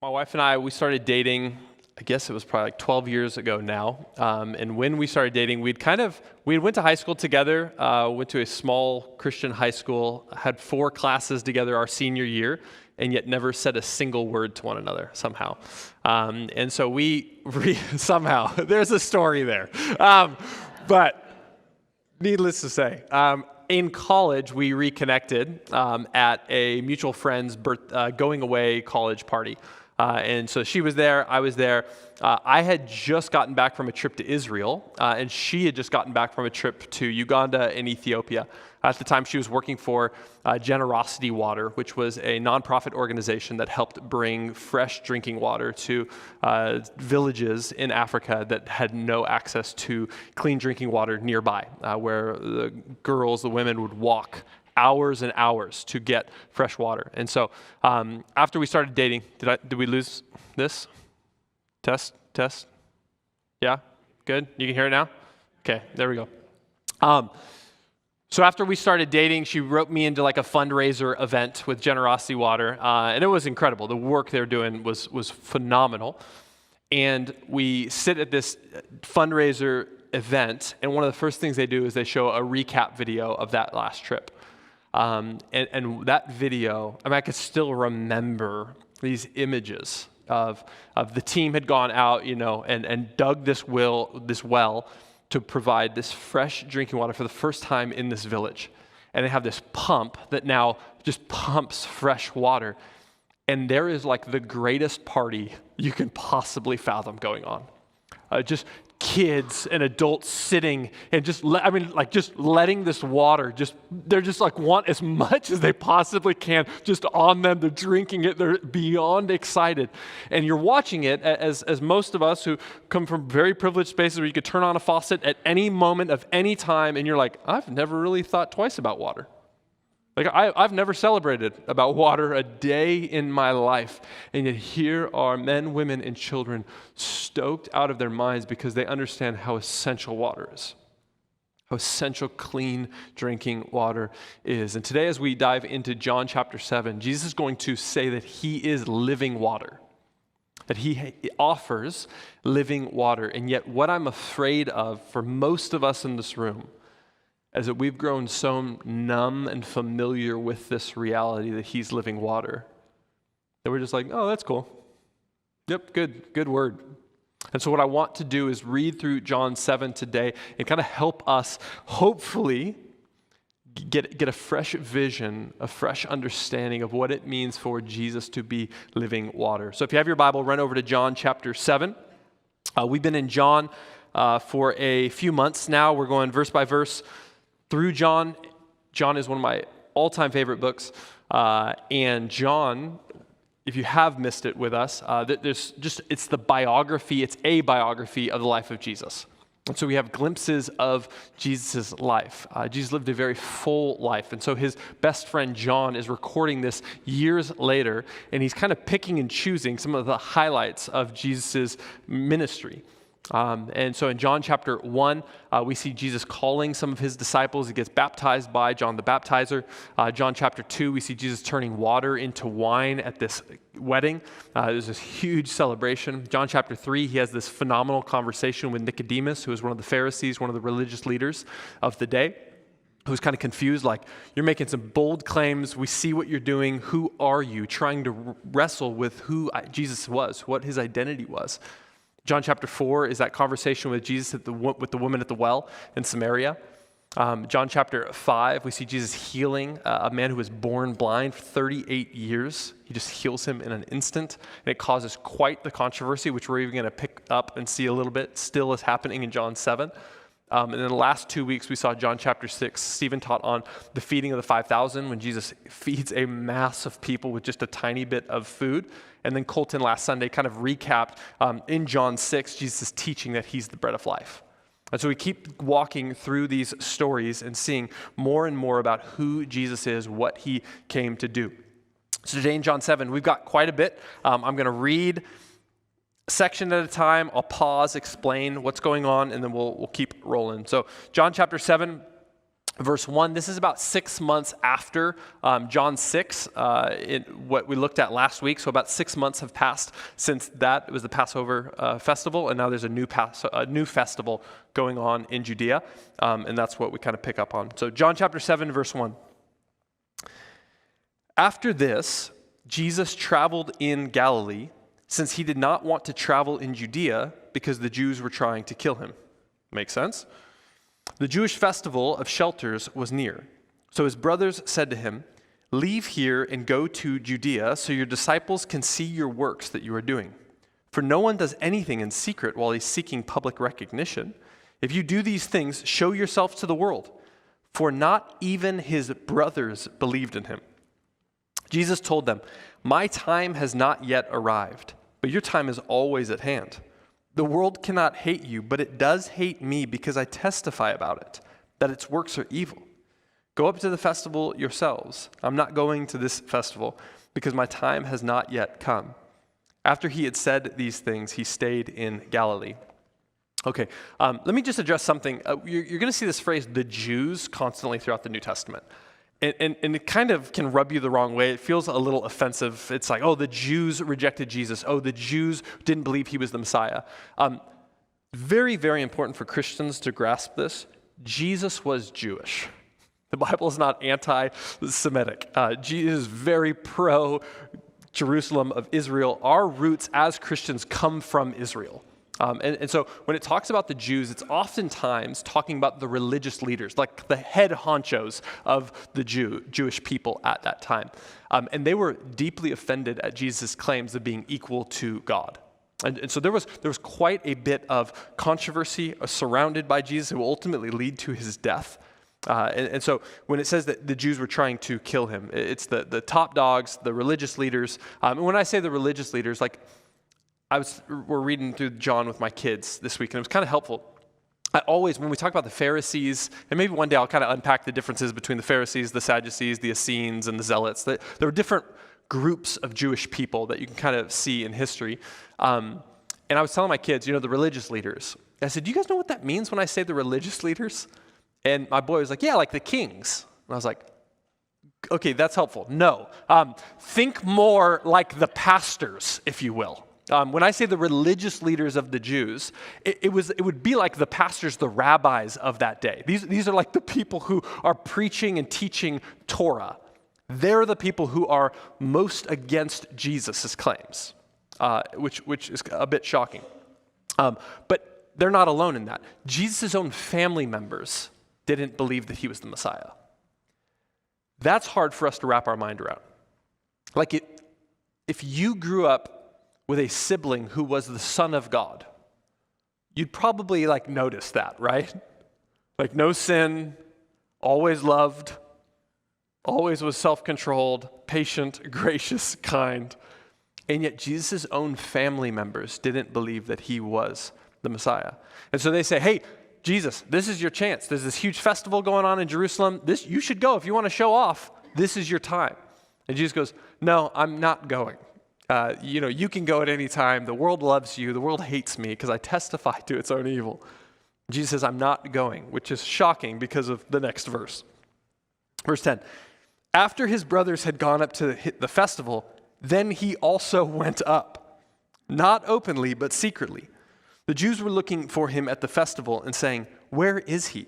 My wife and I, we started dating, I guess it was probably like 12 years ago now. And when we started dating, we went to high school together, went to a small Christian high school, had 4 classes together our senior year, and yet never said a single word to one another somehow. And so somehow, there's a story there. But needless to say, in college, we reconnected at a mutual friend's going away college party. And so she was there, I was there. I had just gotten back from a trip to Israel, and she had just gotten back from a trip to Uganda and Ethiopia. At the time, she was working for Generosity Water, which was a nonprofit organization that helped bring fresh drinking water to villages in Africa that had no access to clean drinking water nearby, where the girls, the women would walk hours and hours to get fresh water. And so after we started dating, did we lose this? Test? Yeah? Good? You can hear it now? Okay, there we go. So after we started dating, she roped me into like a fundraiser event with Generosity Water, and it was incredible. The work they're doing was phenomenal. And we sit at this fundraiser event, and one of the first things they do is they show a recap video of that last trip. And that video, I could still remember these images of the team had gone out, and dug this well to provide this fresh drinking water for the first time in this village. And they have this pump that now just pumps fresh water. And there is like the greatest party you can possibly fathom going on. Just kids and adults sitting and just letting this water they're just like want as much as they possibly can just on them. They're drinking it. They're beyond excited. And you're watching it as most of us who come from very privileged spaces where you could turn on a faucet at any moment of any time, and you're like, I've never really thought twice about water. Like I've never celebrated about water a day in my life, and yet here are men, women, and children stoked out of their minds because they understand how essential water is, how essential clean drinking water is. And today as we dive into John chapter 7, Jesus is going to say that he is living water, that he offers living water. And yet what I'm afraid of for most of us in this room is that we've grown so numb and familiar with this reality that he's living water, that we're just like, oh, that's cool. Yep, good word. And so what I want to do is read through John 7 today and kind of help us, hopefully, get a fresh vision, a fresh understanding of what it means for Jesus to be living water. So if you have your Bible, run over to John chapter 7. We've been in John for a few months now. We're going verse by verse through John. John is one of my all-time favorite books. And John, if you have missed it with us, it's a biography of the life of Jesus. And so we have glimpses of Jesus' life. Jesus lived a very full life. And so his best friend John is recording this years later, and he's kind of picking and choosing some of the highlights of Jesus' ministry. And so in John chapter 1, we see Jesus calling some of his disciples. He gets baptized by John the Baptizer. John chapter 2, we see Jesus turning water into wine at this wedding. There's this huge celebration. John chapter 3, he has this phenomenal conversation with Nicodemus, who is one of the Pharisees, one of the religious leaders of the day, who's kind of confused, like, you're making some bold claims. We see what you're doing. Who are you? Trying to wrestle with who Jesus was, what his identity was. John chapter 4 is that conversation with Jesus with the woman at the well in Samaria. John chapter 5, we see Jesus healing a man who was born blind for 38 years. He just heals him in an instant, and it causes quite the controversy, which we're even going to pick up and see a little bit. Still is happening in John 7. And then the last 2 weeks, we saw John chapter 6. Stephen taught on the feeding of the 5,000 when Jesus feeds a mass of people with just a tiny bit of food. And then Colton last Sunday kind of recapped in John 6, Jesus' teaching that he's the bread of life. And so we keep walking through these stories and seeing more and more about who Jesus is, what he came to do. So today in John 7, we've got quite a bit. I'm going to read section at a time. I'll pause, explain what's going on, and then we'll keep rolling. So John chapter 7, verse 1. This is about 6 months after John 6, what we looked at last week. So about 6 months have passed since that. It was the Passover festival, and now there's a new festival going on in Judea, and that's what we kind of pick up on. So John chapter 7, verse 1. After this, Jesus traveled in Galilee, since he did not want to travel in Judea because the Jews were trying to kill him. Makes sense? The Jewish festival of shelters was near. So his brothers said to him, "Leave here and go to Judea so your disciples can see your works that you are doing. For no one does anything in secret while he's seeking public recognition. If you do these things, show yourself to the world." For not even his brothers believed in him. Jesus told them, "My time has not yet arrived, but your time is always at hand. The world cannot hate you, but it does hate me because I testify about it, that its works are evil. Go up to the festival yourselves. I'm not going to this festival because my time has not yet come." After he had said these things, he stayed in Galilee. Okay, let me just address something. You're going to see this phrase, the Jews, constantly throughout the New Testament. And it kind of can rub you the wrong way. It feels a little offensive. It's like, oh, the Jews rejected Jesus. Oh, the Jews didn't believe he was the Messiah. Very, very important for Christians to grasp this. Jesus was Jewish. The Bible is not anti-Semitic. Jesus is very pro-Jerusalem of Israel. Our roots as Christians come from Israel. And so when it talks about the Jews, it's oftentimes talking about the religious leaders, like the head honchos of the Jewish people at that time. And they were deeply offended at Jesus' claims of being equal to God. And so there was quite a bit of controversy surrounded by Jesus that will ultimately lead to his death. And so when it says that the Jews were trying to kill him, it's the top dogs, the religious leaders. And when I say the religious leaders, like, we're reading through John with my kids this week, and it was kind of helpful. When we talk about the Pharisees, and maybe one day I'll kind of unpack the differences between the Pharisees, the Sadducees, the Essenes, and the Zealots. There were different groups of Jewish people that you can kind of see in history. And I was telling my kids, the religious leaders. I said, "Do you guys know what that means when I say the religious leaders?" And my boy was like, "Yeah, like the kings." And I was like, "Okay, that's helpful." No. Think more like the pastors, if you will. When I say the religious leaders of the Jews, it would be like the pastors, the rabbis of that day. These are like the people who are preaching and teaching Torah. They're the people who are most against Jesus' claims, which is a bit shocking. But they're not alone in that. Jesus' own family members didn't believe that he was the Messiah. That's hard for us to wrap our mind around. Like, if you grew up with a sibling who was the Son of God, you'd probably notice that, right? Like, no sin, always loved, always was self-controlled, patient, gracious, kind. And yet Jesus' own family members didn't believe that he was the Messiah. And so they say, "Hey, Jesus, this is your chance. There's this huge festival going on in Jerusalem. You should go if you want to show off. This is your time." And Jesus goes, "No, I'm not going. You can go at any time. The world loves you. The world hates me because I testify to its own evil." Jesus says, "I'm not going," which is shocking because of the next verse. Verse 10, after his brothers had gone up to the festival, then he also went up, not openly, but secretly. The Jews were looking for him at the festival and saying, "Where is he?"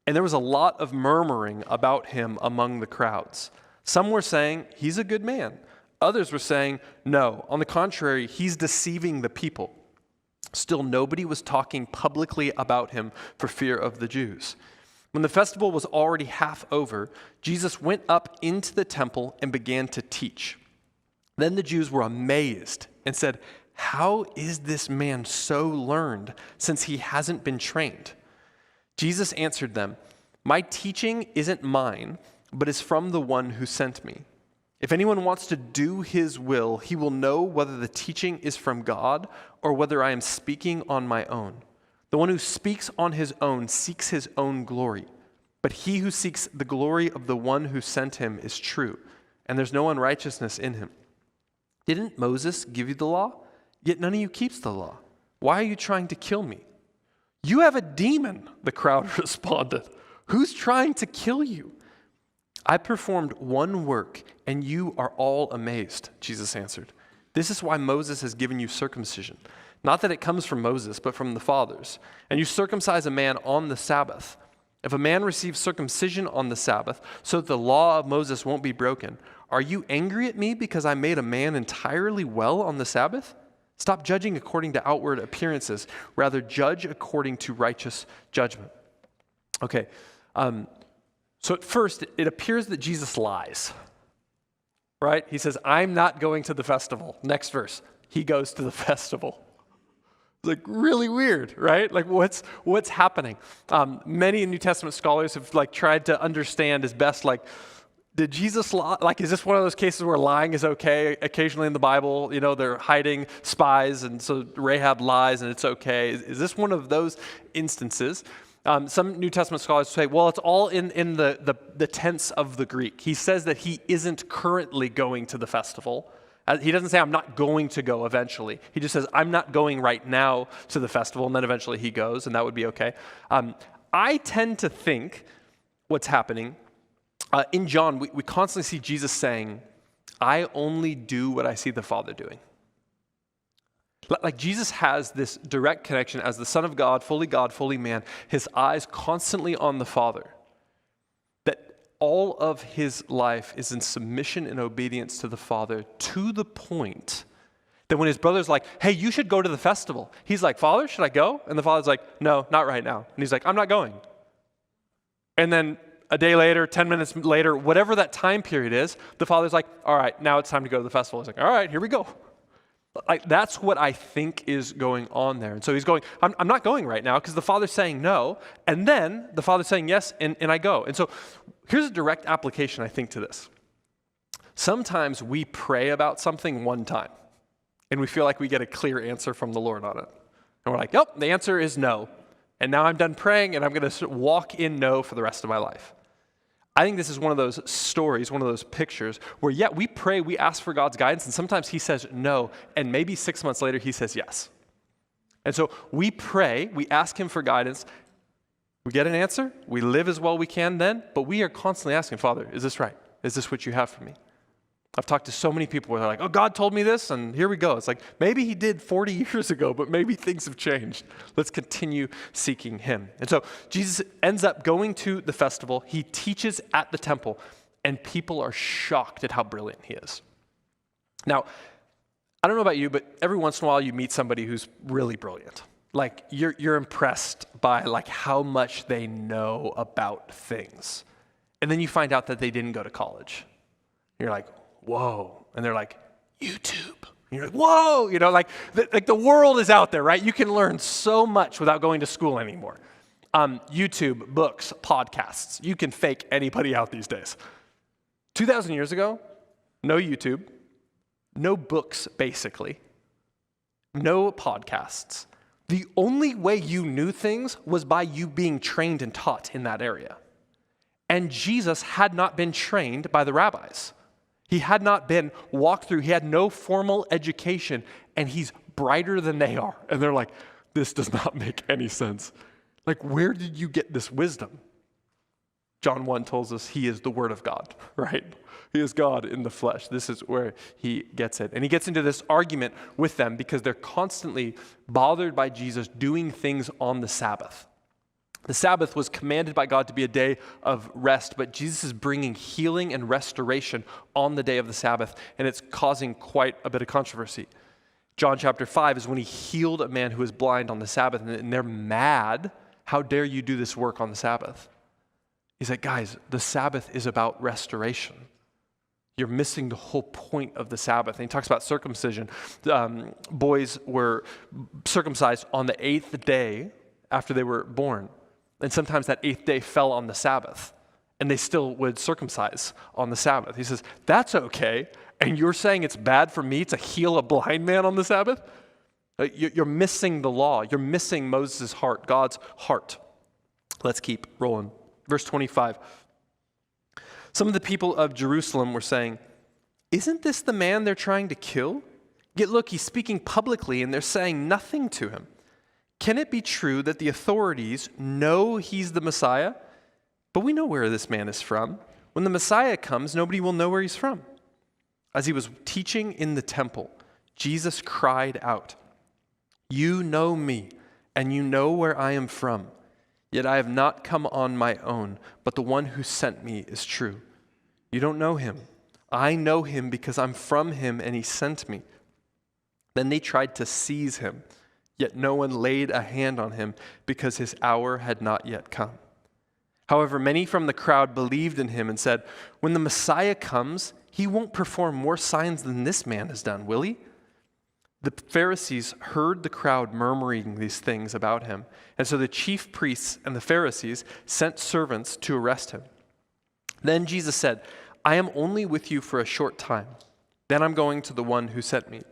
And there was a lot of murmuring about him among the crowds. Some were saying, "He's a good man." Others were saying, "No, on the contrary, he's deceiving the people." Still, nobody was talking publicly about him for fear of the Jews. When the festival was already half over, Jesus went up into the temple and began to teach. Then the Jews were amazed and said, "How is this man so learned, since he hasn't been trained?" Jesus answered them, "My teaching isn't mine, but is from the one who sent me. If anyone wants to do his will, he will know whether the teaching is from God or whether I am speaking on my own. The one who speaks on his own seeks his own glory, but he who seeks the glory of the one who sent him is true, and there's no unrighteousness in him. Didn't Moses give you the law? Yet none of you keeps the law. Why are you trying to kill me?" "You have a demon," the crowd responded. Who's trying to kill you? I performed one work, and you are all amazed, Jesus answered. This is why Moses has given you circumcision. Not that it comes from Moses, but from the fathers. And you circumcise a man on the Sabbath. If a man receives circumcision on the Sabbath, so that the law of Moses won't be broken, are you angry at me because I made a man entirely well on the Sabbath? Stop judging according to outward appearances. Rather, judge according to righteous judgment. Okay, so at first, it appears that Jesus lies, right? He says, I'm not going to the festival. Next verse, he goes to the festival. It's like really weird, right? Like what's happening? Many New Testament scholars have tried to understand as best, did Jesus lie? Is this one of those cases where lying is okay? Occasionally in the Bible, they're hiding spies, and so Rahab lies and it's okay. Is this one of those instances? Some New Testament scholars say, well, it's all in the tense of the Greek. He says that he isn't currently going to the festival. He doesn't say, I'm not going to go eventually. He just says, I'm not going right now to the festival, and then eventually he goes, and that would be okay. I tend to think what's happening, in John, we constantly see Jesus saying, I only do what I see the Father doing. Jesus has this direct connection as the Son of God, fully man, his eyes constantly on the Father. That all of his life is in submission and obedience to the Father, to the point that when his brother's like, hey, you should go to the festival, he's like, Father, should I go? And the Father's like, no, not right now. And he's like, I'm not going. And then a day later, 10 minutes later, whatever that time period is, the Father's like, all right, now it's time to go to the festival. He's like, all right, here we go. That's what I think is going on there. And so he's going, I'm not going right now because the Father's saying no, and then the Father's saying yes, and I go. And so here's a direct application, I think, to this. Sometimes we pray about something one time, and we feel like we get a clear answer from the Lord on it. And we're like, yep, the answer is no. And now I'm done praying, and I'm going to walk in no for the rest of my life. I think this is one of those stories, one of those pictures where, we pray, we ask for God's guidance, and sometimes he says no, and maybe 6 months later he says yes. And so we pray, we ask him for guidance, we get an answer, we live as well we can then, but we are constantly asking, Father, is this right? Is this what you have for me? I've talked to so many people where they're like, oh, God told me this, and here we go. It's like, maybe he did 40 years ago, but maybe things have changed. Let's continue seeking him. And so Jesus ends up going to the festival. He teaches at the temple, and people are shocked at how brilliant he is. Now, I don't know about you, but every once in a while you meet somebody who's really brilliant. You're impressed by how much they know about things. And then you find out that they didn't go to college. You're like, whoa. And they're like, YouTube. And you're like, whoa. The world is out there, right? You can learn so much without going to school anymore. YouTube, books, podcasts. You can fake anybody out these days. 2,000 years ago, no YouTube, no books, basically, no podcasts. The only way you knew things was by you being trained and taught in that area. And Jesus had not been trained by the rabbis. He had not been walked through. He had no formal education, and he's brighter than they are. And they're like, this does not make any sense. Where did you get this wisdom? John 1 tells us he is the Word of God, right? He is God in the flesh. This is where he gets it. And he gets into this argument with them because they're constantly bothered by Jesus doing things on the Sabbath. The Sabbath was commanded by God to be a day of rest, but Jesus is bringing healing and restoration on the day of the Sabbath, and it's causing quite a bit of controversy. John chapter 5 is when he healed a man who was blind on the Sabbath, and they're mad. How dare you do this work on the Sabbath? He's like, guys, the Sabbath is about restoration. You're missing the whole point of the Sabbath. And he talks about circumcision. Boys were circumcised on the 8th day after they were born. And sometimes that 8th day fell on the Sabbath, and they still would circumcise on the Sabbath. He says, that's okay, and you're saying it's bad for me to heal a blind man on the Sabbath? You're missing the law. You're missing Moses' heart, God's heart. Let's keep rolling. Verse 25. Some of the people of Jerusalem were saying, isn't this the man they're trying to kill? Yet look, he's speaking publicly, and they're saying nothing to him. Can it be true that the authorities know he's the Messiah? But we know where this man is from. When the Messiah comes, nobody will know where he's from." As he was teaching in the temple, Jesus cried out, "You know me, and you know where I am from. Yet I have not come on my own, but the one who sent me is true. You don't know him. I know him because I'm from him and he sent me." Then they tried to seize him, yet no one laid a hand on him because his hour had not yet come. However, many from the crowd believed in him and said, "When the Messiah comes, he won't perform more signs than this man has done, will he?" The Pharisees heard the crowd murmuring these things about him, and so the chief priests and the Pharisees sent servants to arrest him. Then Jesus said, "I am only with you for a short time. Then I'm going to the one who sent me.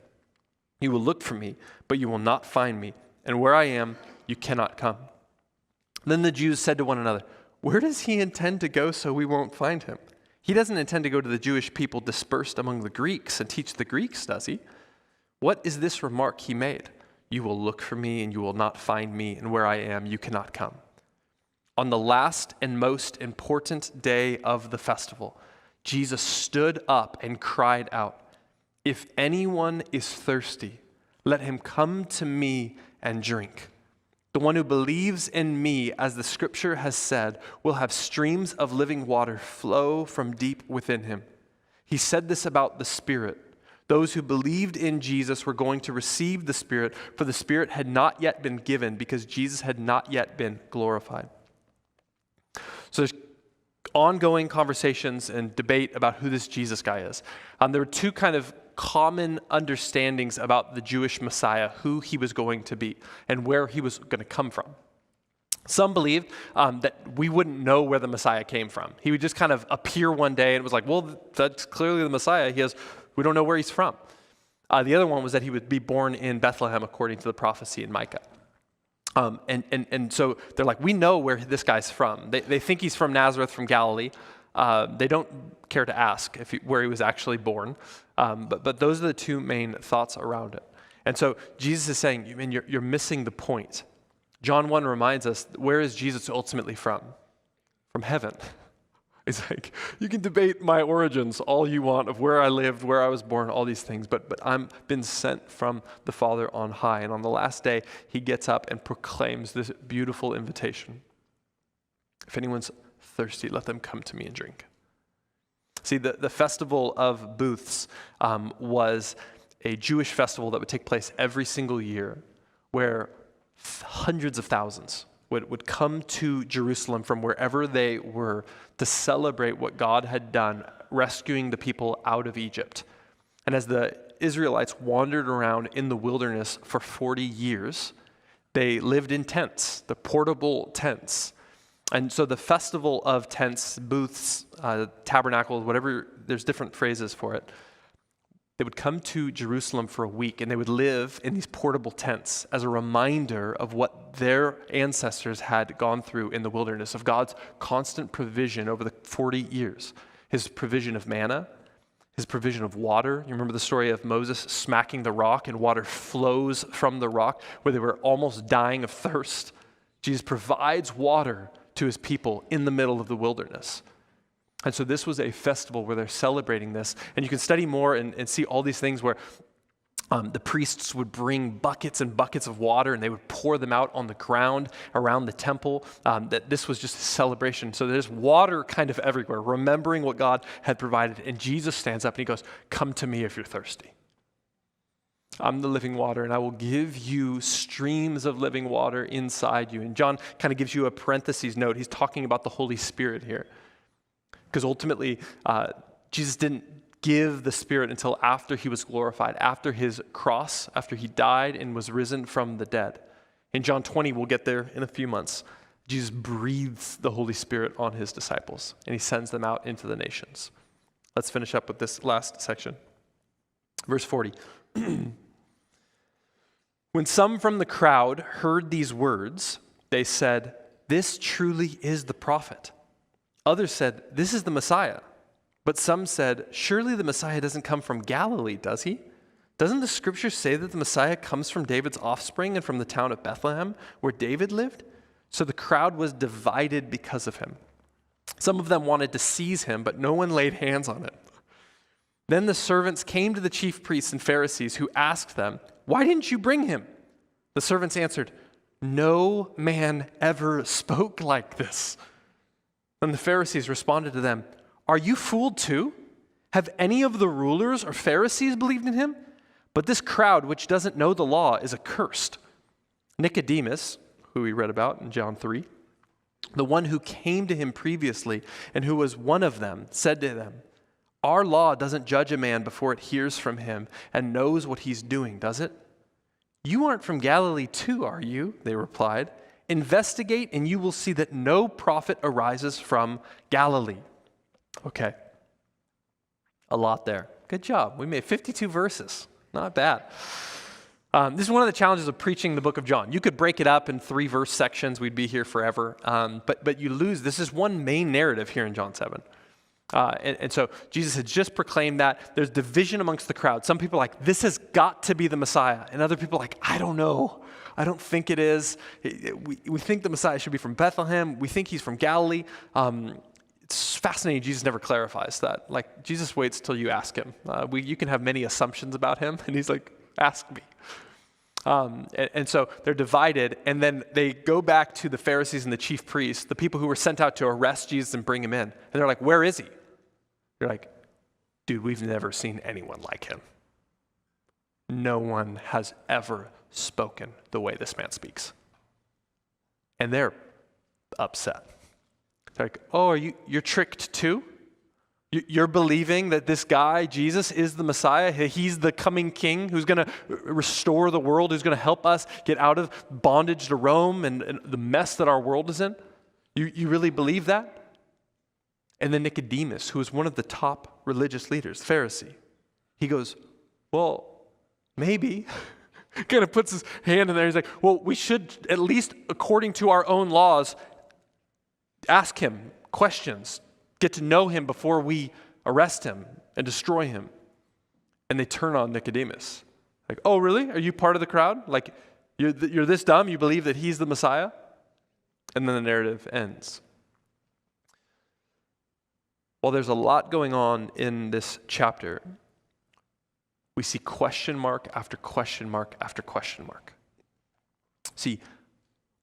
You will look for me, but you will not find me, and where I am, you cannot come." Then the Jews said to one another, "Where does he intend to go so we won't find him? He doesn't intend to go to the Jewish people dispersed among the Greeks and teach the Greeks, does he? What is this remark he made? 'You will look for me and you will not find me, and where I am, you cannot come.'" On the last and most important day of the festival, Jesus stood up and cried out, "If anyone is thirsty, let him come to me and drink. The one who believes in me, as the scripture has said, will have streams of living water flow from deep within him." He said this about the Spirit. Those who believed in Jesus were going to receive the Spirit, for the Spirit had not yet been given because Jesus had not yet been glorified. So there's ongoing conversations and debate about who this Jesus guy is. There were two kind of common understandings about the Jewish Messiah, who he was going to be and where he was going to come from. Some believed that we wouldn't know where the Messiah came from. He would just kind of appear one day and it was like, well, that's clearly the Messiah. We don't know where he's from. The other one was that he would be born in Bethlehem according to the prophecy in Micah. And so they're like, we know where this guy's from. They think he's from Nazareth, from Galilee. They don't care to ask where he was actually born. But those are the two main thoughts around it. And so Jesus is saying, you're missing the point. John 1 reminds us, where is Jesus ultimately from? From heaven. It's like, you can debate my origins all you want of where I lived, where I was born, all these things, but I'm been sent from the Father on high. And on the last day, he gets up and proclaims this beautiful invitation. "If anyone's thirsty, let them come to me and drink." See, the Festival of Booths was a Jewish festival that would take place every single year where hundreds of thousands would come to Jerusalem from wherever they were to celebrate what God had done, rescuing the people out of Egypt. And as the Israelites wandered around in the wilderness for 40 years, they lived in tents, the portable tents. And so the festival of tents, booths, tabernacles, whatever, there's different phrases for it. They would come to Jerusalem for a week and they would live in these portable tents as a reminder of what their ancestors had gone through in the wilderness, of God's constant provision over the 40 years. His provision of manna, his provision of water. You remember the story of Moses smacking the rock and water flows from the rock where they were almost dying of thirst. Jesus provides water to his people in the middle of the wilderness. And so this was a festival where they're celebrating this. And you can study more and see all these things where the priests would bring buckets and buckets of water and they would pour them out on the ground around the temple. That this was just a celebration. So there's water kind of everywhere, remembering what God had provided. And Jesus stands up and he goes, "Come to me if you're thirsty. I'm the living water, and I will give you streams of living water inside you." And John kind of gives you a parentheses note. He's talking about the Holy Spirit here. Because ultimately, Jesus didn't give the Spirit until after he was glorified, after his cross, after he died and was risen from the dead. In John 20, we'll get there in a few months, Jesus breathes the Holy Spirit on his disciples, and he sends them out into the nations. Let's finish up with this last section. Verse 40. When some from the crowd heard these words, they said, "This truly is the prophet." Others said, "This is the Messiah." But some said, "Surely the Messiah doesn't come from Galilee, does he? Doesn't the scripture say that the Messiah comes from David's offspring and from the town of Bethlehem, where David lived?" So the crowd was divided because of him. Some of them wanted to seize him, but no one laid hands on him. Then the servants came to the chief priests and Pharisees, who asked them, "Why didn't you bring him?" The servants answered, "No man ever spoke like this." Then the Pharisees responded to them, "Are you fooled too? Have any of the rulers or Pharisees believed in him? But this crowd, which doesn't know the law, is accursed." Nicodemus, who we read about in John 3, the one who came to him previously and who was one of them, said to them, "Our law doesn't judge a man before it hears from him and knows what he's doing, does it?" "You aren't from Galilee too, are you?" they replied. "Investigate and you will see that no prophet arises from Galilee." Okay. A lot there. Good job. We made 52 verses. Not bad. This is one of the challenges of preaching the book of John. You could break it up in 3-verse sections. We'd be here forever. But you lose. This is one main narrative here in John 7. And so Jesus had just proclaimed that. There's division amongst the crowd. Some people are like, this has got to be the Messiah. And other people are like, I don't know. I don't think it is. We think the Messiah should be from Bethlehem. We think he's from Galilee. It's fascinating. Jesus never clarifies that. Like, Jesus waits till you ask him. You can have many assumptions about him. And he's like, ask me. And so they're divided, and then they go back to the Pharisees and the chief priests, the people who were sent out to arrest Jesus and bring him in. And they're like, "Where is he?" They're like, "Dude, we've never seen anyone like him. No one has ever spoken the way this man speaks." And they're upset. They're like, "Oh, you're tricked too? You're believing that this guy, Jesus, is the Messiah? He's the coming king who's going to restore the world, who's going to help us get out of bondage to Rome and the mess that our world is in? You really believe that?" And then Nicodemus, who is one of the top religious leaders, Pharisee, he goes, "Well, maybe." Kind of puts his hand in there. He's like, "Well, we should, at least according to our own laws, ask him questions, get to know him before we arrest him and destroy him." And they turn on Nicodemus. Like, "Oh, really? Are you part of the crowd? Like, you're this dumb? You believe that he's the Messiah?" And then the narrative ends. While there's a lot going on in this chapter, we see question mark after question mark after question mark. See,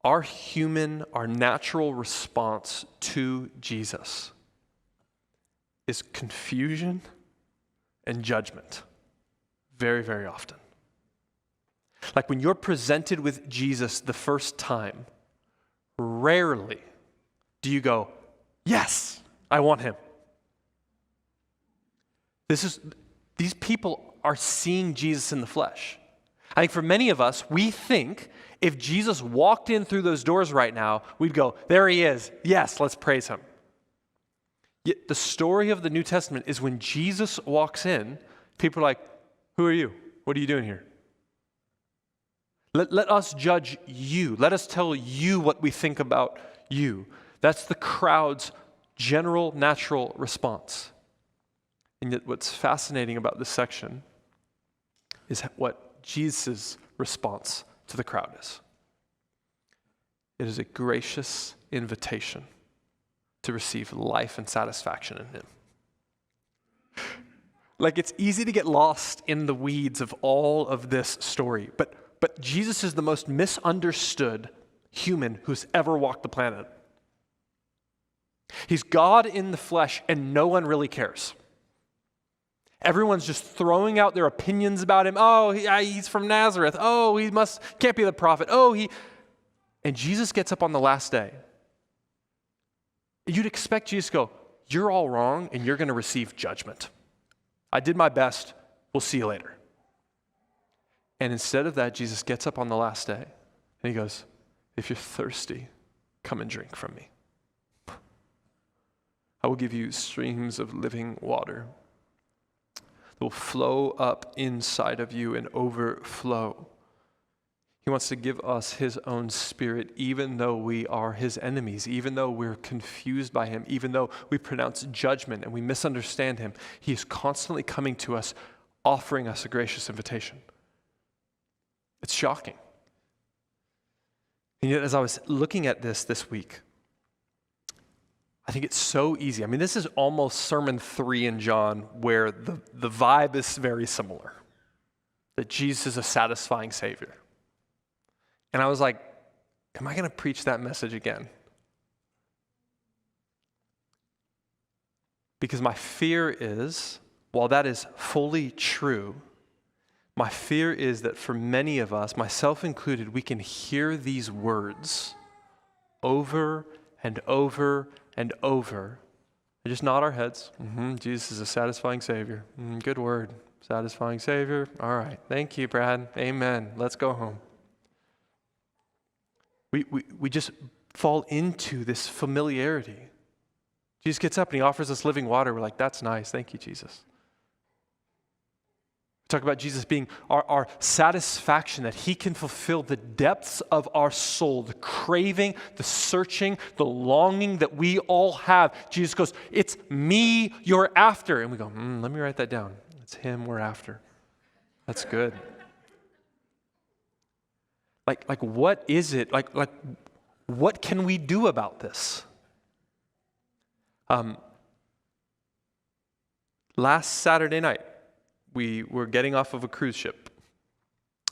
our natural response to Jesus is confusion and judgment very, very often. Like when you're presented with Jesus the first time, rarely do you go, "Yes, I want him." These people are seeing Jesus in the flesh. I think for many of us, we think if Jesus walked in through those doors right now, we'd go, "There he is. Yes, let's praise him." Yet the story of the New Testament is when Jesus walks in, people are like, "Who are you? What are you doing here? Let us judge you. Let us tell you what we think about you." That's the crowd's general, natural response. And yet what's fascinating about this section is what Jesus' response to the crowd is. It is a gracious invitation to receive life and satisfaction in him. Like, it's easy to get lost in the weeds of all of this story, but Jesus is the most misunderstood human who's ever walked the planet. He's God in the flesh, and no one really cares. Everyone's just throwing out their opinions about him. "Oh, he's from Nazareth. Oh, can't be the prophet. And Jesus gets up on the last day. You'd expect Jesus to go, "You're all wrong, and you're going to receive judgment. I did my best. We'll see you later." And instead of that, Jesus gets up on the last day, and he goes, "If you're thirsty, come and drink from me. I will give you streams of living water that will flow up inside of you and overflow." He wants to give us his own Spirit, even though we are his enemies, even though we're confused by him, even though we pronounce judgment and we misunderstand him. He is constantly coming to us, offering us a gracious invitation. It's shocking. And yet, as I was looking at this week, I think it's so easy. I mean, this is almost sermon 3 in John where the vibe is very similar, that Jesus is a satisfying Savior. And I was like, am I going to preach that message again? Because my fear is, while that is fully true, my fear is that for many of us, myself included, we can hear these words over and over and over, and just nod our heads. Jesus is a satisfying Savior. Good word. Satisfying Savior. All right. Thank you, Brad. Amen. Let's go home. We just fall into this familiarity. Jesus gets up and he offers us living water. We're like, that's nice. Thank you, Jesus. Talk about Jesus being our satisfaction, that he can fulfill the depths of our soul, the craving, the searching, the longing that we all have. Jesus goes, it's me you're after. And we go, let me write that down. It's him we're after. That's good. Like what is it? Like what can we do about this? Last Saturday night, we were getting off of a cruise ship.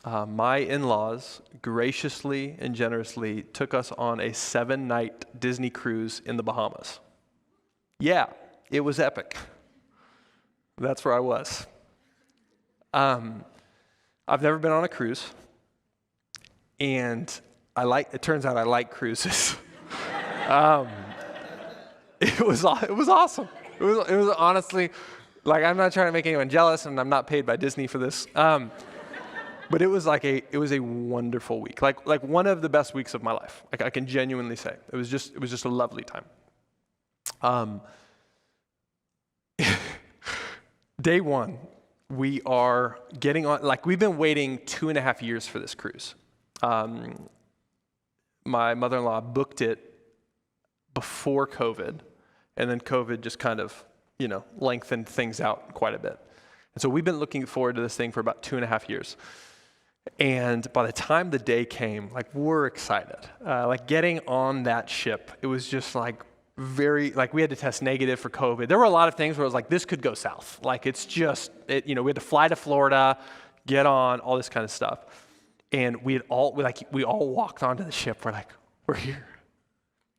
My in-laws graciously and generously took us on a 7-night Disney cruise in the Bahamas. Yeah, it was epic. That's where I was. I've never been on a cruise, and it turns out I like cruises. It was awesome. It was honestly, like, I'm not trying to make anyone jealous, and I'm not paid by Disney for this. But it was a wonderful week, like one of the best weeks of my life. Like, I can genuinely say it was just a lovely time. Day one, we are getting on. Like, we've been waiting 2.5 years for this cruise. My mother-in-law booked it before COVID, and then COVID just kind of, lengthened things out quite a bit. And so we've been looking forward to this thing for about 2.5 years. And by the time the day came, we're excited. Getting on that ship, it was just we had to test negative for COVID. There were a lot of things where it was this could go south. We had to fly to Florida, get on, all this kind of stuff. And we all walked onto the ship. We're like, we're here.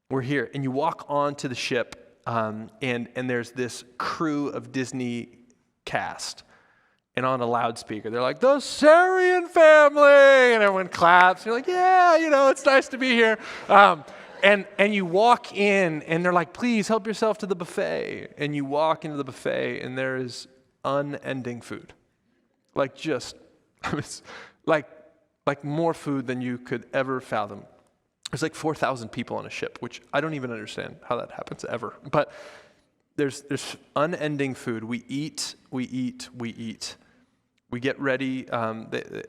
We're here. And you walk onto the ship, and there's this crew of Disney cast. And on a loudspeaker, they're like, the Sarian family! And everyone claps. And you're like, yeah, it's nice to be here. And you walk in, and they're like, please help yourself to the buffet. And you walk into the buffet, and there is unending food. It's more food than you could ever fathom. There's 4,000 people on a ship, which I don't even understand how that happens ever. But there's unending food. We eat. We get ready.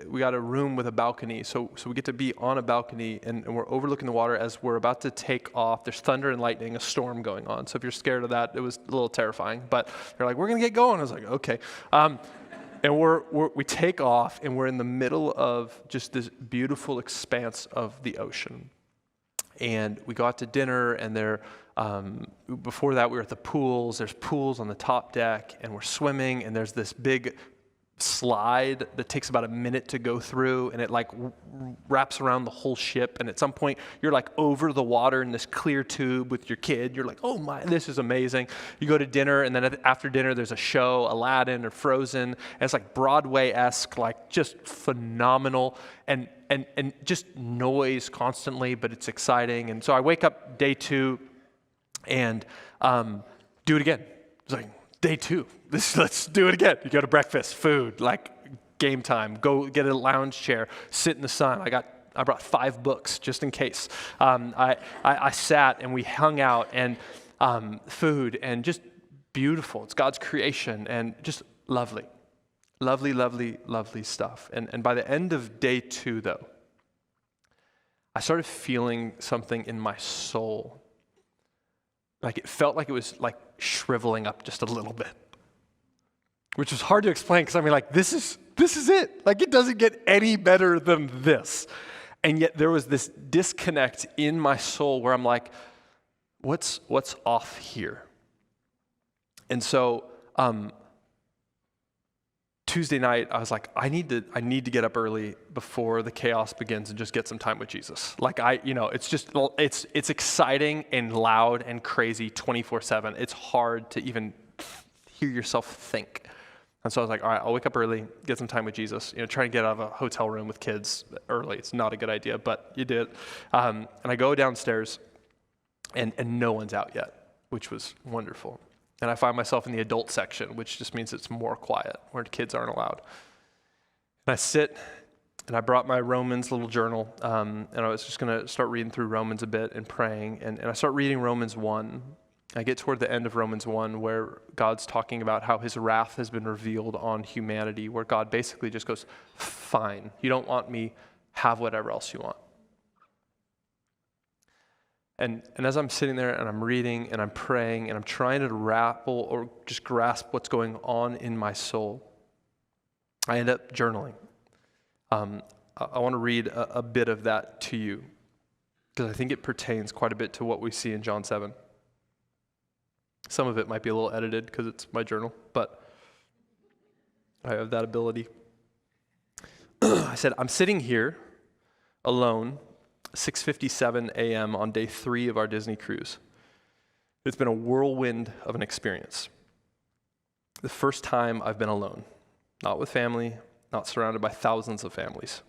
We got a room with a balcony, so we get to be on a balcony, and we're overlooking the water as we're about to take off. There's thunder and lightning, a storm going on. So if you're scared of that, it was a little terrifying. But they're like, we're going to get going. I was like, okay. And we take off, and we're in the middle of just this beautiful expanse of the ocean. And we go out to dinner, and before that, we were at the pools. There's pools on the top deck, and we're swimming, and there's this big slide that takes about a minute to go through, and it wraps around the whole ship. And at some point, you're over the water in this clear tube with your kid. You're like, oh my, this is amazing. You go to dinner, and then after dinner, there's a show, Aladdin or Frozen. And it's Broadway-esque, just phenomenal, and just noise constantly, but it's exciting. And so I wake up day 2 and do it again. It's day 2. Let's do it again. You go to breakfast, food, game time. Go get a lounge chair, sit in the sun. I brought 5 books just in case. I sat and we hung out, and food, and just beautiful. It's God's creation, and just lovely. Lovely, lovely, lovely stuff. And by the end of day 2, though, I started feeling something in my soul. It felt like it was shriveling up just a little bit, which was hard to explain because this is it. It doesn't get any better than this. And yet there was this disconnect in my soul where I'm like, what's off here? And so Tuesday night, I was like, I need to get up early before the chaos begins and just get some time with Jesus. Like it's exciting and loud and crazy 24/7. It's hard to even hear yourself think. And so I was like, all right, I'll wake up early, get some time with Jesus. Try to get out of a hotel room with kids early. It's not a good idea, but you did. And I go downstairs, and no one's out yet, which was wonderful. And I find myself in the adult section, which just means it's more quiet, where kids aren't allowed. And I sit, and I brought my Romans little journal, and I was just going to start reading through Romans a bit and praying. And I start reading Romans 1. I get toward the end of Romans 1, where God's talking about how his wrath has been revealed on humanity, where God basically just goes, fine, you don't want me, have whatever else you want. And as I'm sitting there and I'm reading and I'm praying and I'm trying to grapple or just grasp what's going on in my soul, I end up journaling. I want to read a bit of that to you because I think it pertains quite a bit to what we see in John 7. Some of it might be a little edited because it's my journal, but I have that ability. I said, I'm sitting here alone, 6:57 a.m. on day 3 of our Disney cruise. It's been a whirlwind of an experience. The first time I've been alone, not with family, not surrounded by thousands of families.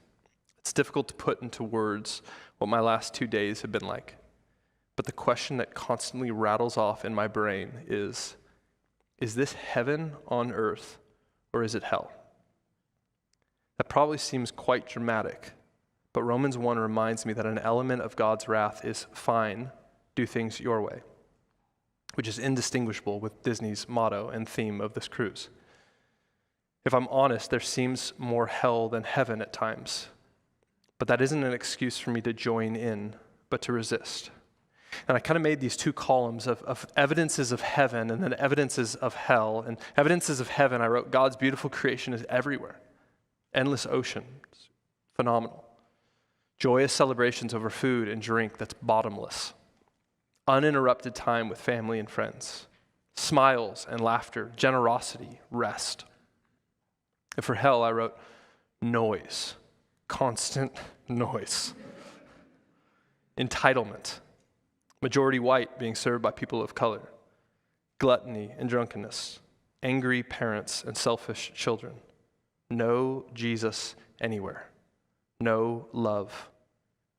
It's difficult to put into words what my last 2 days have been like. But the question that constantly rattles off in my brain is this heaven on earth or is it hell? That probably seems quite dramatic. But Romans 1 reminds me that an element of God's wrath is fine, do things your way, which is indistinguishable with Disney's motto and theme of this cruise. If I'm honest, there seems more hell than heaven at times, but that isn't an excuse for me to join in, but to resist. And I kind of made these 2 columns of evidences of heaven and then evidences of hell. And evidences of heaven, I wrote, God's beautiful creation is everywhere. Endless oceans, phenomenal. Joyous celebrations over food and drink that's bottomless. Uninterrupted time with family and friends. Smiles and laughter, generosity, rest. And for hell, I wrote noise, constant noise. Entitlement, majority white being served by people of color. Gluttony and drunkenness, angry parents and selfish children. No Jesus anywhere. No love,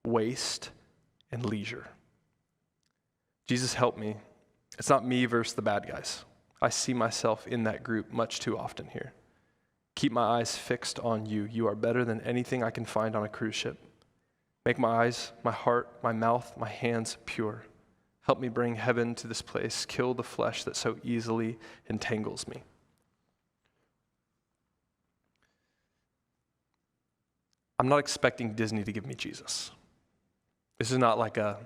waste, and leisure. Jesus, help me. It's not me versus the bad guys. I see myself in that group much too often here. Keep my eyes fixed on you. You are better than anything I can find on a cruise ship. Make my eyes, my heart, my mouth, my hands pure. Help me bring heaven to this place. Kill the flesh that so easily entangles me. I'm not expecting Disney to give me Jesus. This is not like I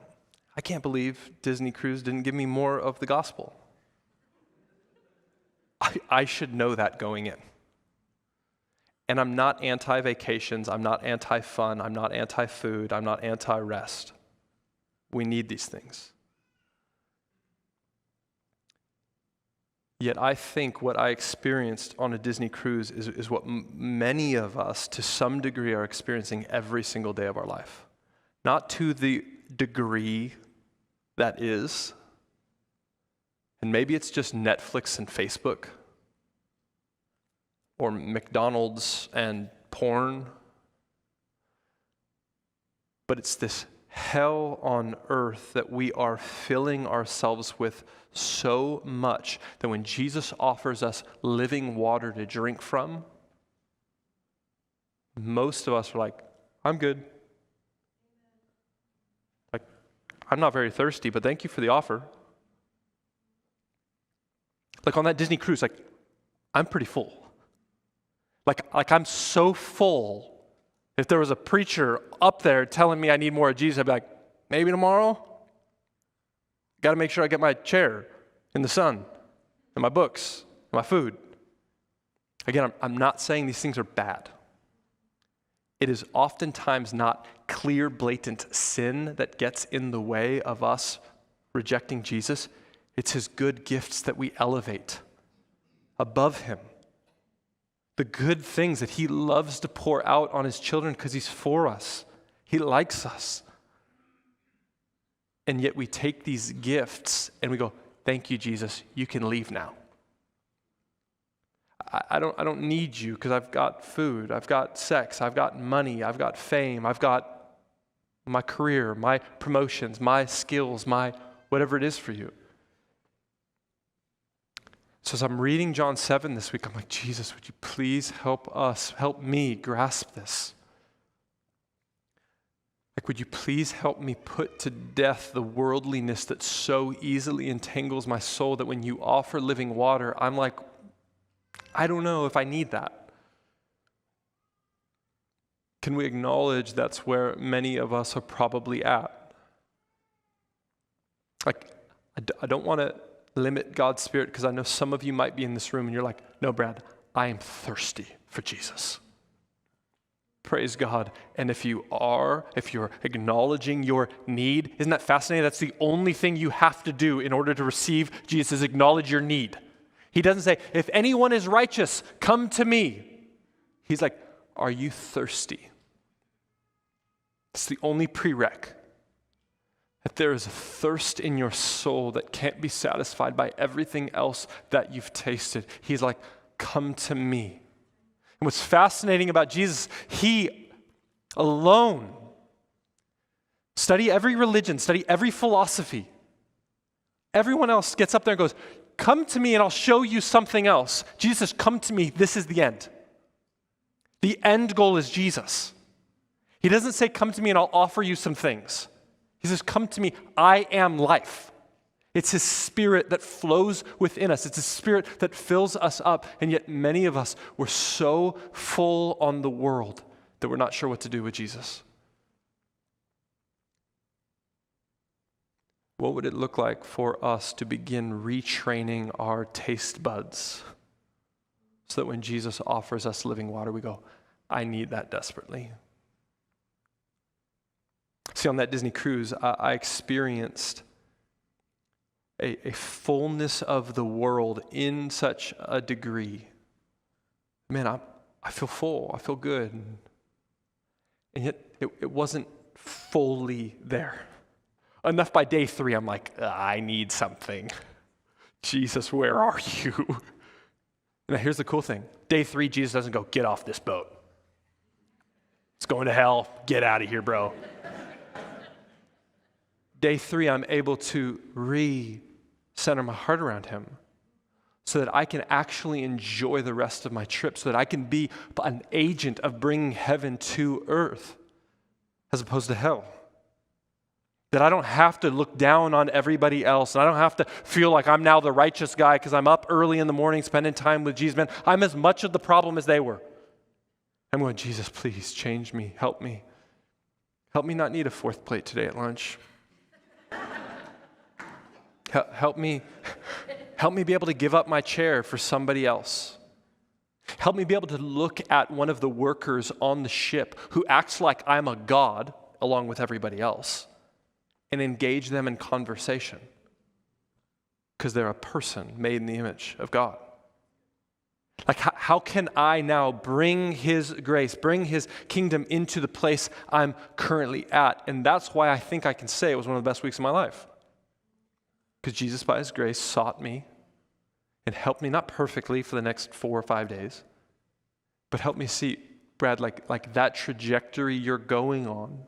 can't believe Disney Cruise didn't give me more of the gospel. I should know that going in. And I'm not anti-vacations, I'm not anti-fun, I'm not anti-food, I'm not anti-rest. We need these things. Yet I think what I experienced on a Disney cruise is what many of us, to some degree, are experiencing every single day of our life. Not to the degree that is, and maybe it's just Netflix and Facebook, or McDonald's and porn, but it's this hell on earth that we are filling ourselves with so much that when Jesus offers us living water to drink from, most of us are like, I'm good. Like, I'm not very thirsty, but thank you for the offer. Like on that Disney cruise, like, I'm pretty full. Like I'm so full. If there was a preacher up there telling me I need more of Jesus, I'd be like, maybe tomorrow? Got to make sure I get my chair in the sun, and my books, and my food. Again, I'm not saying these things are bad. It is oftentimes not clear, blatant sin that gets in the way of us rejecting Jesus. It's his good gifts that we elevate above him. The good things that he loves to pour out on his children because he's for us. He likes us. And yet we take these gifts and we go, thank you, Jesus, you can leave now. I don't need you because I've got food, I've got sex, I've got money, I've got fame, I've got my career, my promotions, my skills, my whatever it is for you. So as I'm reading John 7 this week, I'm like, Jesus, would you please help me grasp this? Like, would you please help me put to death the worldliness that so easily entangles my soul that when you offer living water, I'm like, I don't know if I need that. Can we acknowledge that's where many of us are probably at? Like, I don't want to limit God's Spirit because I know some of you might be in this room and you're like, no, Brad, I am thirsty for Jesus. Praise God. And if you're acknowledging your need, isn't that fascinating? That's the only thing you have to do in order to receive Jesus, acknowledge your need. He doesn't say, if anyone is righteous, come to me. He's like, are you thirsty? It's the only prereq. That there is a thirst in your soul that can't be satisfied by everything else that you've tasted. He's like, come to me. And what's fascinating about Jesus, he alone, study every religion, study every philosophy. Everyone else gets up there and goes, come to me and I'll show you something else. Jesus, come to me, this is the end. The end goal is Jesus. He doesn't say, come to me and I'll offer you some things. He says, come to me, I am life. It's his Spirit that flows within us. It's his Spirit that fills us up. And yet many of us, we're so full on the world that we're not sure what to do with Jesus. What would it look like for us to begin retraining our taste buds so that when Jesus offers us living water, we go, I need that desperately. See, on that Disney cruise, I experienced a fullness of the world in such a degree. Man, I feel full. I feel good. And yet, it wasn't fully there. Enough by day 3, I'm like, I need something. Jesus, where are you? Now, here's the cool thing. Day 3, Jesus doesn't go, get off this boat. It's going to hell. Get out of here, bro. Day 3, I'm able to recenter my heart around him so that I can actually enjoy the rest of my trip, so that I can be an agent of bringing heaven to earth as opposed to hell. That I don't have to look down on everybody else, and I don't have to feel like I'm now the righteous guy because I'm up early in the morning spending time with Jesus. Man, I'm as much of the problem as they were. I'm going, Jesus, please change me, help me. Help me not need a 4th plate today at lunch. Help me be able to give up my chair for somebody else. Help me be able to look at one of the workers on the ship who acts like I'm a god along with everybody else and engage them in conversation because they're a person made in the image of God. Like, how can I now bring his grace, bring his kingdom into the place I'm currently at? And that's why I think I can say it was one of the best weeks of my life. Because Jesus, by his grace, sought me and helped me, not perfectly for the next 4 or 5 days, but helped me see, Brad, like that trajectory you're going on.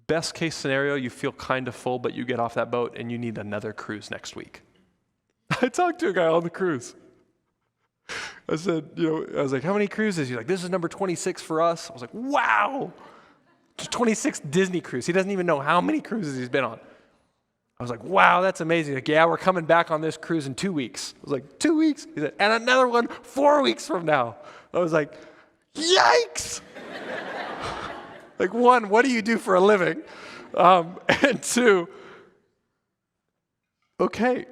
Best case scenario, you feel kind of full, but you get off that boat and you need another cruise next week. I talked to a guy on the cruise. I said, I was like, how many cruises? He's like, this is number 26 for us. I was like, wow. 26th Disney cruise. He doesn't even know how many cruises he's been on. I was like, wow, that's amazing. Like, yeah, we're coming back on this cruise in 2 weeks. I was like, 2 weeks? He said, and another one 4 weeks from now. I was like, yikes. Like, 1, what do you do for a living? And 2, okay.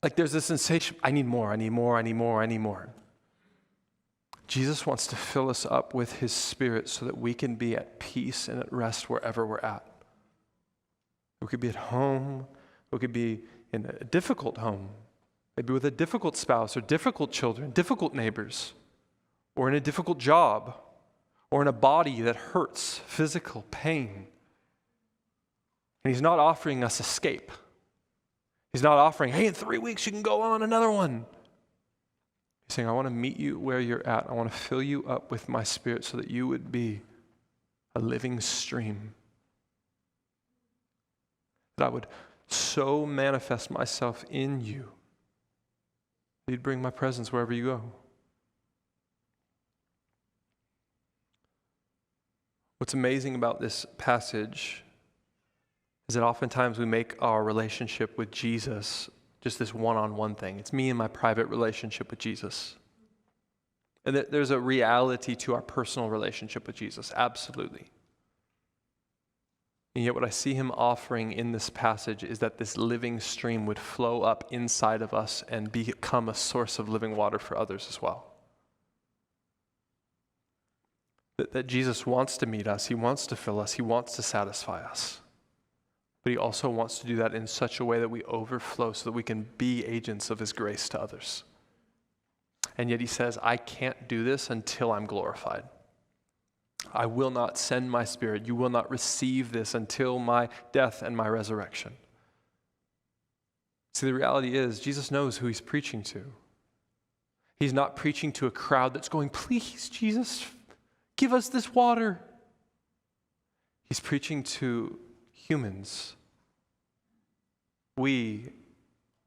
Like there's this sensation, I need more. Jesus wants to fill us up with his Spirit so that we can be at peace and at rest wherever we're at. We could be at home. We could be in a difficult home, maybe with a difficult spouse or difficult children, difficult neighbors, or in a difficult job, or in a body that hurts, physical pain. And he's not offering us escape. He's not offering, hey, in 3 weeks you can go on another one. He's saying, I want to meet you where you're at. I want to fill you up with my Spirit so that you would be a living stream. That I would so manifest myself in you that you'd bring my presence wherever you go. What's amazing about this passage is that oftentimes we make our relationship with Jesus just this one-on-one thing. It's me and my private relationship with Jesus. And there's a reality to our personal relationship with Jesus, absolutely. And yet what I see him offering in this passage is that this living stream would flow up inside of us and become a source of living water for others as well. That Jesus wants to meet us, he wants to fill us, he wants to satisfy us. But he also wants to do that in such a way that we overflow so that we can be agents of his grace to others. And yet he says, I can't do this until I'm glorified. I will not send my Spirit. You will not receive this until my death and my resurrection. See, the reality is, Jesus knows who he's preaching to. He's not preaching to a crowd that's going, please, Jesus, give us this water. He's preaching to humans. We,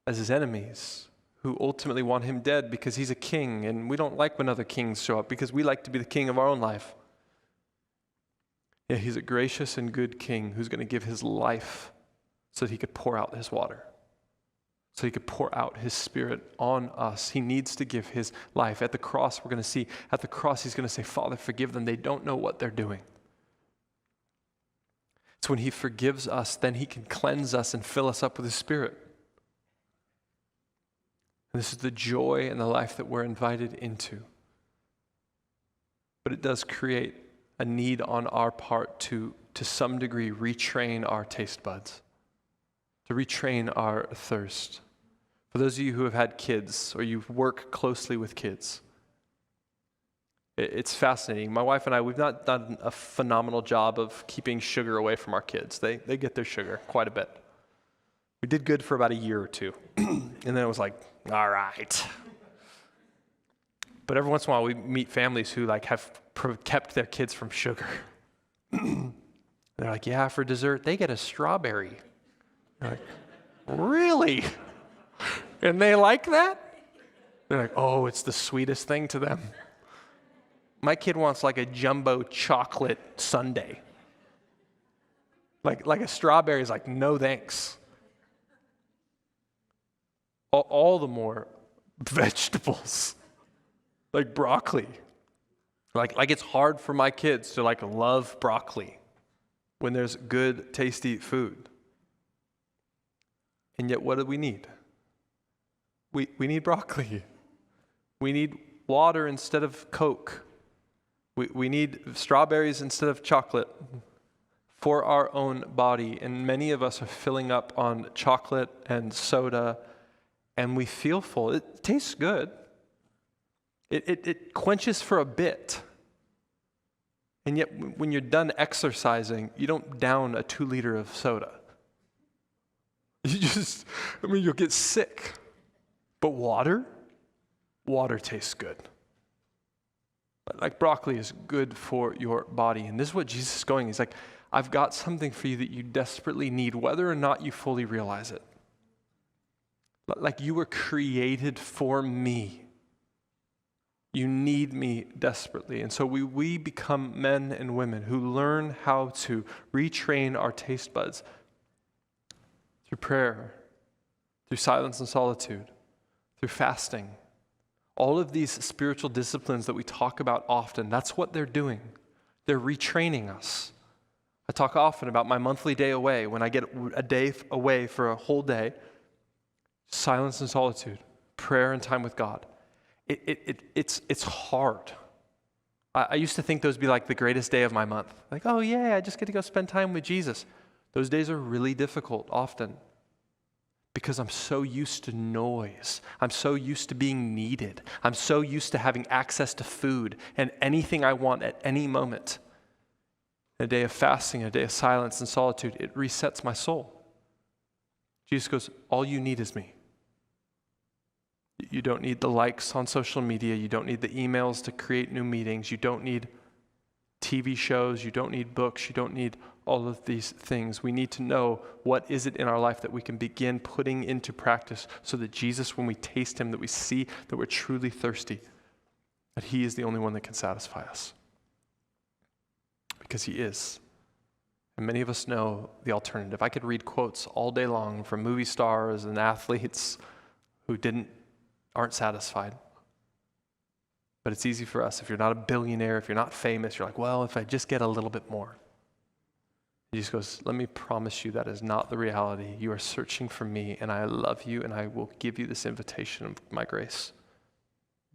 as his enemies, who ultimately want him dead because he's a king, and we don't like when other kings show up because we like to be the king of our own life. Yeah, he's a gracious and good king who's going to give his life so that he could pour out his water, so he could pour out his Spirit on us. He needs to give his life. At the cross, we're going to see, at the cross, he's going to say, Father, forgive them. They don't know what they're doing. It's when he forgives us, then he can cleanse us and fill us up with his Spirit. And this is the joy and the life that we're invited into. But it does create a need on our part to some degree, retrain our taste buds, to retrain our thirst. For those of you who have had kids or you work closely with kids, it's fascinating. My wife and I, we've not done a phenomenal job of keeping sugar away from our kids. They get their sugar quite a bit. We did good for about a year or two. And then it was like, all right. But every once in a while we meet families who have kept their kids from sugar. They're like, yeah, for dessert, they get a strawberry. They're like, really? And they like that? They're like, oh, it's the sweetest thing to them. My kid wants like a jumbo chocolate sundae. Like a strawberry is like, no thanks. All the more vegetables, like broccoli. Like it's hard for my kids to love broccoli when there's good, tasty food. And yet what do we need? We need broccoli. We need water instead of Coke. We need strawberries instead of chocolate for our own body. And many of us are filling up on chocolate and soda, and we feel full. It tastes good. It quenches for a bit. And yet when you're done exercising, you don't down a 2-liter of soda. You'll get sick. But water tastes good. Like broccoli is good for your body. And this is what Jesus is going. He's like, I've got something for you that you desperately need, whether or not you fully realize it. Like you were created for me. You need me desperately. And so we become men and women who learn how to retrain our taste buds through prayer, through silence and solitude, through fasting. All of these spiritual disciplines that we talk about often, that's what they're doing. They're retraining us. I talk often about my monthly day away. When I get a day away for a whole day, silence and solitude, prayer and time with God. It's hard. I used to think those would be like the greatest day of my month. Like, oh yeah, I just get to go spend time with Jesus. Those days are really difficult often because I'm so used to noise. I'm so used to being needed. I'm so used to having access to food and anything I want at any moment. A day of fasting, a day of silence and solitude, it resets my soul. Jesus goes, all you need is me. You don't need the likes on social media. You don't need the emails to create new meetings. You don't need TV shows. You don't need books. You don't need all of these things. We need to know what is it in our life that we can begin putting into practice so that Jesus, when we taste him, that we see that we're truly thirsty, that he is the only one that can satisfy us. Because he is. And many of us know the alternative. I could read quotes all day long from movie stars and athletes who aren't satisfied. But it's easy for us. If you're not a billionaire, if you're not famous, you're like, well, if I just get a little bit more. Jesus goes, let me promise you that is not the reality. You are searching for me, and I love you, and I will give you this invitation of my grace.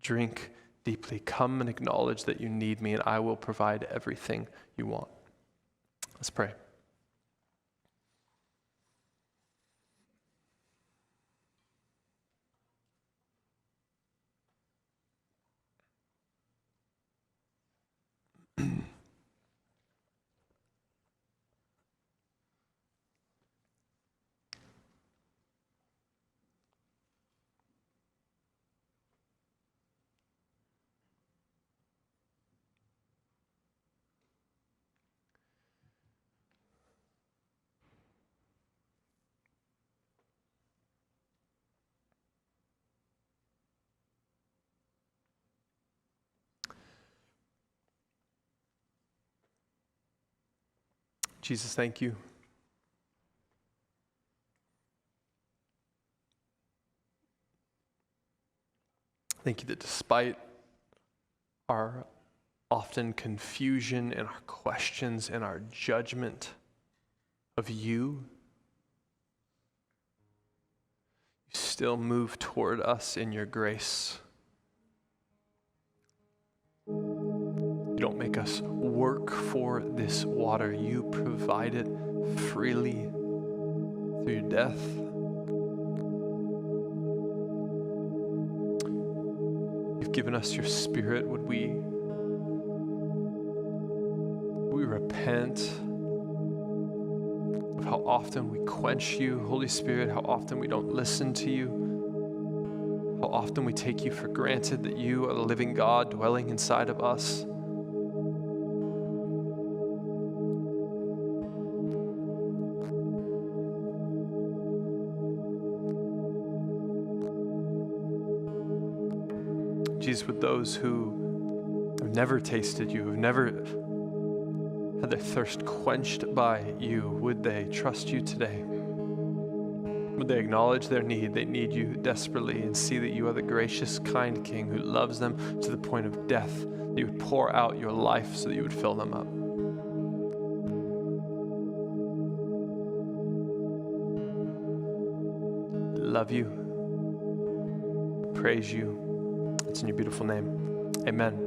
Drink deeply. Come and acknowledge that you need me, and I will provide everything you want. Let's pray. Jesus, thank you. Thank you that despite our often confusion and our questions and our judgment of you, you still move toward us in your grace. You don't make us work for this water. You provide it freely through your death. You've given us your Spirit. Would we repent of how often we quench you, Holy Spirit, how often we don't listen to you, how often we take you for granted that you are the living God dwelling inside of us. Jesus, with those who have never tasted you, have never had their thirst quenched by you, would they trust you today? Would they acknowledge their need? They need you desperately, and see that you are the gracious, kind King who loves them to the point of death, that you would pour out your life so that you would fill them up. Love you. Praise you. It's in your beautiful name. Amen.